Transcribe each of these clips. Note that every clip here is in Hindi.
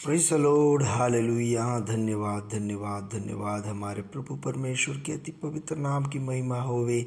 Praise the Lord, hallelujah. धन्यवाद धन्यवाद धन्यवाद हमारे प्रभु परमेश्वर के अति पवित्र नाम की महिमा होवे।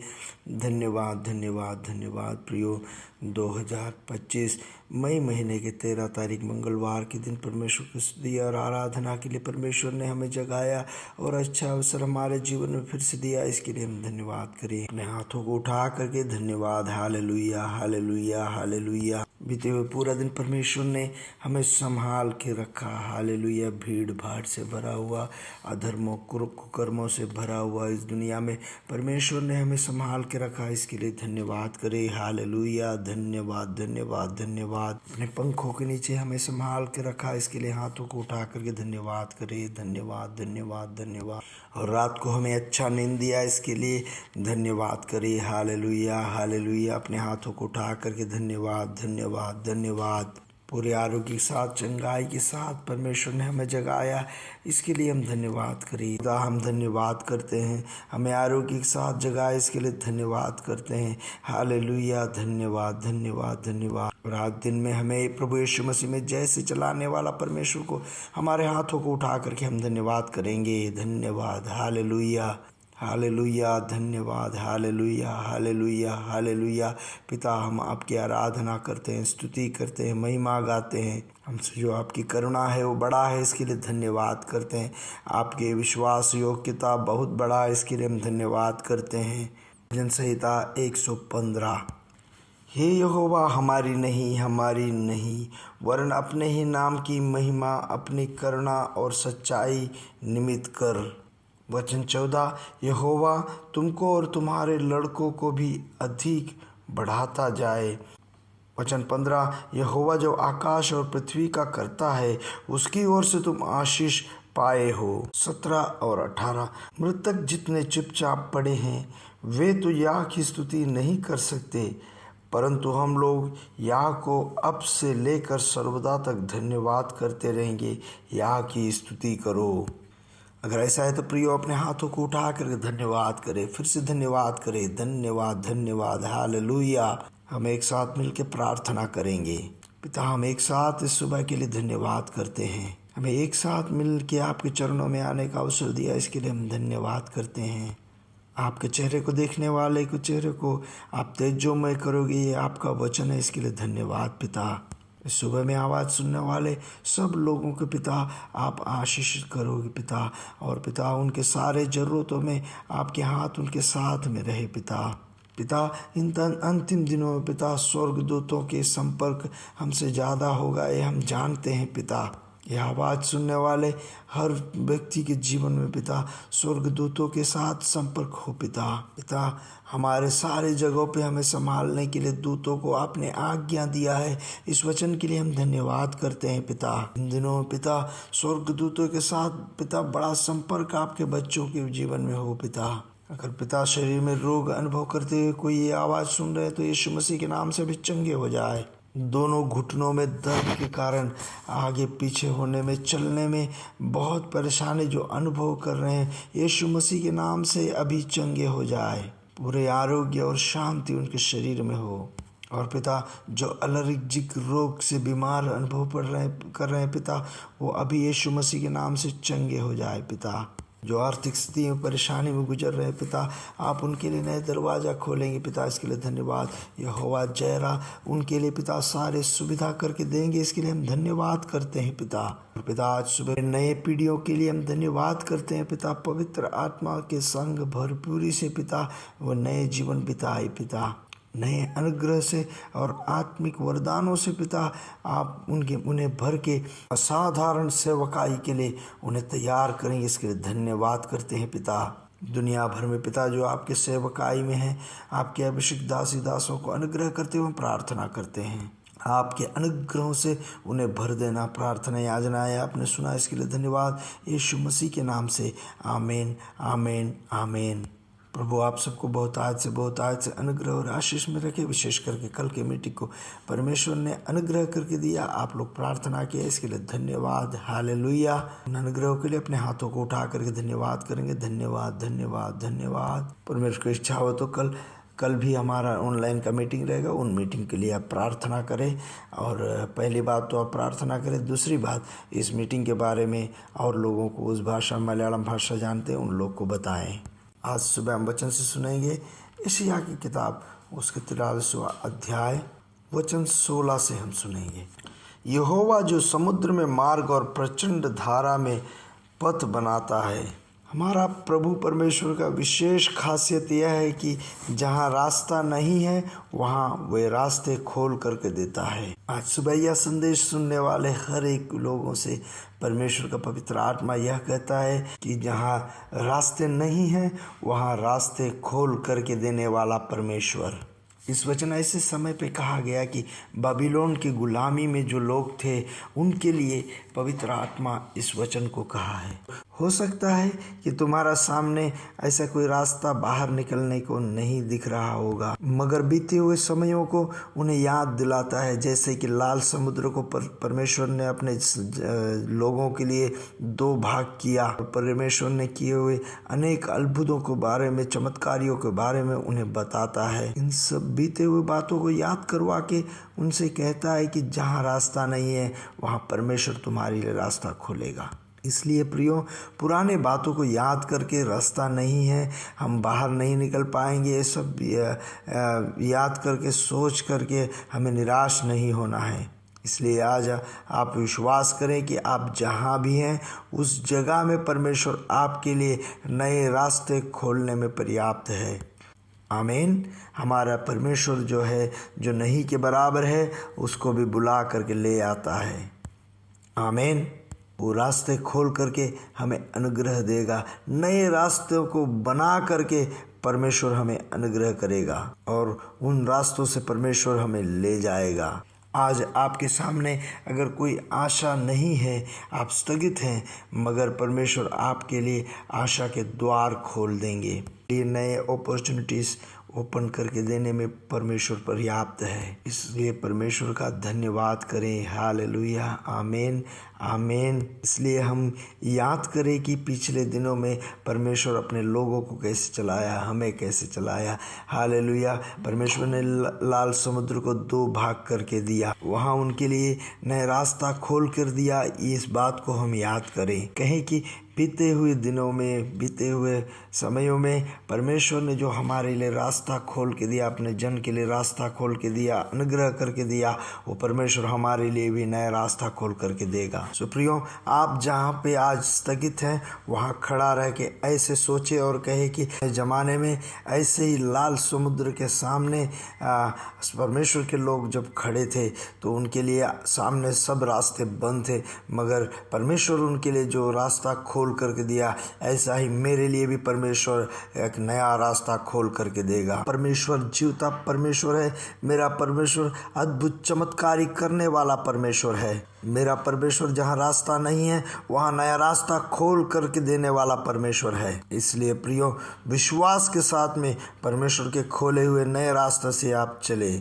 धन्यवाद धन्यवाद धन्यवाद प्रियो। 2025 मई महीने के 13 तारीख मंगलवार के दिन परमेश्वर की स्तुति और आराधना के लिए परमेश्वर ने हमें जगाया और अच्छा अवसर हमारे जीवन में फिर से दिया। इसके लिए हम धन्यवाद करें। अपने हाथों को उठा करके धन्यवाद। Hallelujah hallelujah hallelujah. बीते हुए पूरा दिन परमेश्वर ने हमें संभाल के रखा। हालेलुया। भीड़ भाड़ से भरा हुआ, अधर्मों कुकर्मों से भरा हुआ इस दुनिया में परमेश्वर ने हमें संभाल के रखा। इसके लिए धन्यवाद करें। हालेलुया। धन्यवाद धन्यवाद धन्यवाद। अपने पंखों के नीचे हमें संभाल के रखा। इसके लिए हाथों को उठा करके धन्यवाद करें। धन्यवाद धन्यवाद धन्यवाद। और रात को हमें अच्छा नींद दिया, इसके लिए धन्यवाद करें। Hallelujah hallelujah. अपने हाथों को उठा करके धन्यवाद धन्यवाद धन्यवाद। पूरे आरोग्य के साथ, चंगाई के साथ परमेश्वर ने हमें जगाया, इसके लिए हम धन्यवाद करें। खुदा हम धन्यवाद करते हैं, हमें आरोग्य के साथ जगाया, इसके लिए धन्यवाद करते हैं। हालेलुया। धन्यवाद धन्यवाद धन्यवाद। रात दिन में हमें प्रभु यीशु मसीह में जैसे चलाने वाला परमेश्वर को हमारे हाथों को उठा करके हम धन्यवाद करेंगे। धन्यवाद। Hallelujah hallelujah. धन्यवाद। Hallelujah hallelujah hallelujah. पिता, हम आपकी आराधना करते हैं, स्तुति करते हैं, महिमा गाते हैं। हमसे जो आपकी करुणा है वो बड़ा है, इसके लिए धन्यवाद करते हैं। आपके विश्वास योग्यता बहुत बड़ा है, इसके लिए हम धन्यवाद करते हैं। भजन संहिता 115। हे यहोवा, हमारी नहीं वरन अपने ही नाम की महिमा अपनी करुणा और सच्चाई निमित्त कर। वचन 14। यहोवा तुमको और तुम्हारे लड़कों को भी अधिक बढ़ाता जाए। वचन 15। यहोवा जो आकाश और पृथ्वी का करता है, उसकी ओर से तुम आशीष पाए हो। 17 और 18। मृतक जितने चुपचाप पड़े हैं वे तो याह की स्तुति नहीं कर सकते, परंतु हम लोग याह को अब से लेकर सर्वदा तक धन्यवाद करते रहेंगे। याह की स्तुति करो। अगर ऐसा है तो प्रियो, अपने हाथों को उठा करके धन्यवाद करें, फिर से धन्यवाद करें। धन्यवाद धन्यवाद। हालेलुया। हम एक साथ मिलकर प्रार्थना करेंगे। पिता, हम एक साथ इस सुबह के लिए धन्यवाद करते हैं। हमें एक साथ मिल के आपके चरणों में आने का अवसर दिया, इसके लिए हम धन्यवाद करते हैं। आपके चेहरे को देखने वाले को चेहरे को आप तेजोमय करोगे, ये आपका वचन है, इसके लिए धन्यवाद पिता। इस सुबह में आवाज़ सुनने वाले सब लोगों के पिता आप आशीष करोगे पिता, और पिता उनके सारे ज़रूरतों में आपके हाथ उनके साथ में रहे पिता। पिता, इन अंतिम दिनों में पिता स्वर्गदूतों के संपर्क हमसे ज़्यादा होगा, ये हम जानते हैं पिता। यह आवाज़ सुनने वाले हर व्यक्ति के जीवन में पिता स्वर्गदूतों के साथ संपर्क हो पिता। पिता, हमारे सारे जगहों पे हमें संभालने के लिए दूतों को आपने आज्ञा दिया है, इस वचन के लिए हम धन्यवाद करते हैं पिता। इन दिनों में पिता स्वर्गदूतों के साथ पिता बड़ा संपर्क आपके बच्चों के जीवन में हो पिता। अगर पिता शरीर में रोग अनुभव करते हुए कोई ये आवाज़ सुन रहे हैं तो यीशु मसीह के नाम से भी चंगे हो जाए। दोनों घुटनों में दर्द के कारण आगे पीछे होने में, चलने में बहुत परेशानी जो अनुभव कर रहे हैं, यीशु मसीह के नाम से अभी चंगे हो जाए। पूरे आरोग्य और शांति उनके शरीर में हो। और पिता, जो एलर्जिक रोग से बीमार अनुभव कर रहे हैं पिता, वो अभी यीशु मसीह के नाम से चंगे हो जाए पिता। जो आर्थिक स्थिति में परेशानी में गुजर रहे हैं पिता, आप उनके लिए नए दरवाज़ा खोलेंगे पिता, इसके लिए धन्यवाद। यहोवा जैरा उनके लिए पिता सारे सुविधा करके देंगे, इसके लिए हम धन्यवाद करते हैं पिता। और पिता, आज सुबह नए पीढ़ियों के लिए हम धन्यवाद करते हैं पिता। पवित्र आत्मा के संग भरपूरी से पिता वो नए जीवन बिताए पिता, नए अनुग्रह से और आत्मिक वरदानों से पिता आप उन्हें भर के असाधारण सेवकाई के लिए उन्हें तैयार करेंगे, इसके लिए धन्यवाद करते हैं पिता। दुनिया भर में पिता जो आपके सेवकाई में हैं, आपके अभिषेक दासी दासों को अनुग्रह करते हुए प्रार्थना करते हैं। आपके अनुग्रहों से उन्हें भर देना, प्रार्थना याचनाएं आपने सुना, इसके लिए धन्यवाद। यीशु मसीह के नाम से आमीन आमीन आमीन। प्रभु आप सबको बहुत आज से अनुग्रह और आशीष में रखे। विशेष करके कल के मीटिंग को परमेश्वर ने अनुग्रह करके दिया, आप लोग प्रार्थना किया, इसके लिए धन्यवाद। हालेलुया। उन अनुग्रहों के लिए अपने हाथों को उठा करके धन्यवाद करेंगे। धन्यवाद धन्यवाद धन्यवाद। परमेश्वर की इच्छा हो तो कल कल भी हमारा ऑनलाइन का मीटिंग रहेगा, उन मीटिंग के लिए आप प्रार्थना करें। और पहली बात तो आप प्रार्थना करें, दूसरी बात इस मीटिंग के बारे में और लोगों को उस भाषा मलयालम भाषा जानते हैं उन लोग को बताएं। आज सुबह हम वचन से सुनेंगे यशायाह की किताब उसके 43वां अध्याय वचन 16 से हम सुनेंगे। यहोवा जो समुद्र में मार्ग और प्रचंड धारा में पथ बनाता है। हमारा प्रभु परमेश्वर का विशेष खासियत यह है कि जहाँ रास्ता नहीं है वहाँ वे रास्ते खोल करके देता है। आज सुबह यह संदेश सुनने वाले हर एक लोगों से परमेश्वर का पवित्र आत्मा यह कहता है कि जहाँ रास्ते नहीं हैं वहाँ रास्ते खोल करके देने वाला परमेश्वर। इस वचन ऐसे समय पे कहा गया कि बाबिलोन की गुलामी में जो लोग थे उनके लिए पवित्र आत्मा इस वचन को कहा है। हो सकता है कि तुम्हारा सामने ऐसा कोई रास्ता बाहर निकलने को नहीं दिख रहा होगा, मगर बीते हुए समयों को उन्हें याद दिलाता है। जैसे कि लाल समुद्र को परमेश्वर ने अपने लोगों के लिए 2 भाग किया। परमेश्वर ने किए हुए अनेक अद्भुतों के बारे में, चमत्कारियों के बारे में उन्हें बताता है। इन सब बीते हुए बातों को याद करवा के उनसे कहता है कि जहाँ रास्ता नहीं है वहाँ परमेश्वर तुम्हारे लिए रास्ता खोलेगा। इसलिए प्रियो, पुराने बातों को याद करके रास्ता नहीं है, हम बाहर नहीं निकल पाएंगे, ये सब याद करके सोच करके हमें निराश नहीं होना है। इसलिए आज आप विश्वास करें कि आप जहाँ भी हैं उस जगह में परमेश्वर आपके लिए नए रास्ते खोलने में पर्याप्त है। आमीन। हमारा परमेश्वर जो है, जो नहीं के बराबर है, उसको भी बुला करके ले आता है। आमीन। वो रास्ते खोल करके हमें अनुग्रह देगा, नए रास्तों को बना करके परमेश्वर हमें अनुग्रह करेगा और उन रास्तों से परमेश्वर हमें ले जाएगा। आज आपके सामने अगर कोई आशा नहीं है, आप स्थगित हैं, मगर परमेश्वर आपके लिए आशा के द्वार खोल देंगे। ये नए अपॉर्चुनिटीज़ ओपन करके देने में परमेश्वर पर्याप्त है। इसलिए परमेश्वर का धन्यवाद करें। हालेलुया, आमीन, आमीन। इसलिए हम याद करें कि पिछले दिनों में परमेश्वर अपने लोगों को कैसे चलाया, हमें कैसे चलाया। हालेलुया। परमेश्वर ने लाल समुद्र को 2 भाग करके दिया, वहाँ उनके लिए नया रास्ता खोल कर दिया। इस बात को हम याद करें। कहें कि बीते हुए दिनों में, बीते हुए समयों में परमेश्वर ने जो हमारे लिए रास्ता खोल के दिया, अपने जन के लिए रास्ता खोल के दिया, अनुग्रह करके दिया, वो परमेश्वर हमारे लिए भी नया रास्ता खोल करके देगा। सो प्रियो, आप जहाँ पे आज स्थगित हैं वहाँ खड़ा रह के ऐसे सोचे और कहे कि ज़माने में ऐसे ही लाल समुद्र के सामने परमेश्वर के लोग जब खड़े थे तो उनके लिए सामने सब रास्ते बंद थे, मगर परमेश्वर उनके लिए जो रास्ता खोल करके दिया, ऐसा ही मेरे लिए भी परमेश्वर एक नया रास्ता खोल करके देगा। परमेश्वर जीवता परमेश्वर है। मेरा परमेश्वर अद्भुत चमत्कारी करने वाला परमेश्वर है। मेरा परमेश्वर जहाँ रास्ता नहीं है वहाँ नया रास्ता खोल करके देने वाला परमेश्वर है। इसलिए प्रियो, विश्वास के साथ में परमेश्वर के खोले हुए नए रास्ते से आप चले।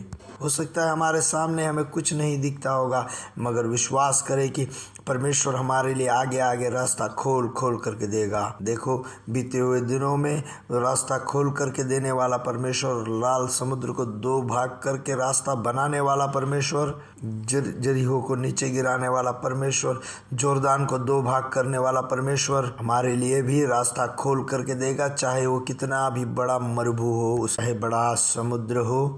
हो सकता है हमारे सामने हमें कुछ नहीं दिखता होगा, मगर विश्वास करें कि परमेश्वर हमारे लिए आगे आगे रास्ता खोल करके देगा। देखो, बीते हुए दिनों में रास्ता खोल करके देने वाला परमेश्वर, लाल समुद्र को 2 भाग करके रास्ता बनाने वाला परमेश्वर, जरीहो को नीचे गिराने वाला परमेश्वर, जोर्दान को 2 भाग करने वाला परमेश्वर हमारे लिए भी रास्ता खोल करके देगा। चाहे वो कितना भी बड़ा मरुभू हो, चाहे बड़ा समुद्र हो,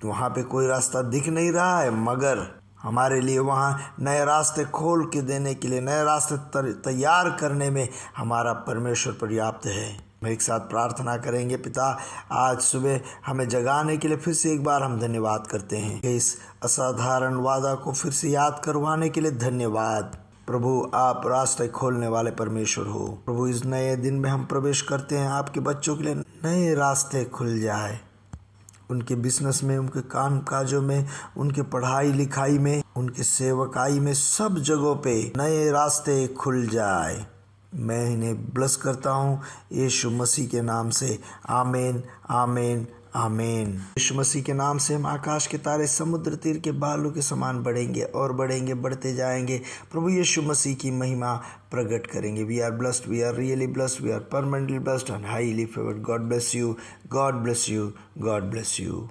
वहाँ पे कोई रास्ता दिख नहीं रहा है, मगर हमारे लिए वहाँ नए रास्ते खोल के देने के लिए, नए रास्ते तैयार करने में हमारा परमेश्वर पर्याप्त है। हम एक साथ प्रार्थना करेंगे। पिता, आज सुबह हमें जगाने के लिए फिर से एक बार हम धन्यवाद करते हैं। इस असाधारण वादा को फिर से याद करवाने के लिए धन्यवाद। प्रभु, आप रास्ते खोलने वाले परमेश्वर हो। प्रभु, इस नए दिन में हम प्रवेश करते हैं, आपके बच्चों के लिए नए रास्ते खुल जाए, उनके बिजनेस में, उनके काम काजों में, उनके पढ़ाई लिखाई में, उनके सेवकाई में, सब जगहों पे नए रास्ते खुल जाए। मैं इन्हें ब्लेस करता हूँ यीशु मसीह के नाम से। आमीन, आमीन, आमीन। यीशु मसीह के नाम से हम आकाश के तारे समुद्र तीर के बालू के समान बढ़ेंगे और बढ़ेंगे, बढ़ते जाएंगे। प्रभु यीशु मसीह की महिमा प्रकट करेंगे। We are blessed, we are really blessed, we are permanently blessed and highly favoured. God bless you, God bless you, God bless you.